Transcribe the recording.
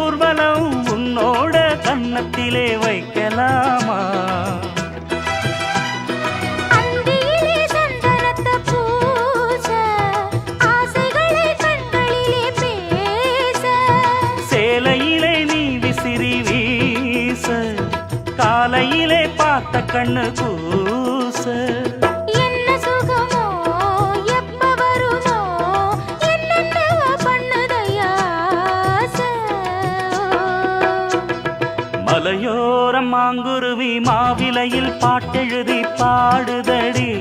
ஊர்வலம் உன்னோட கன்னத்திலே வைக்கலாமா? சேலையிலே நீ விசிறி வீச, காலையிலே பார்த்த கண்ணு கூச. என்ன சுகமோ எப்ப வருமோ என்னென்ன பண்ணுதையா. மலையோரம் மாங்குருவி மாவிலையில் பாட்டெழுதி பாடுதடி.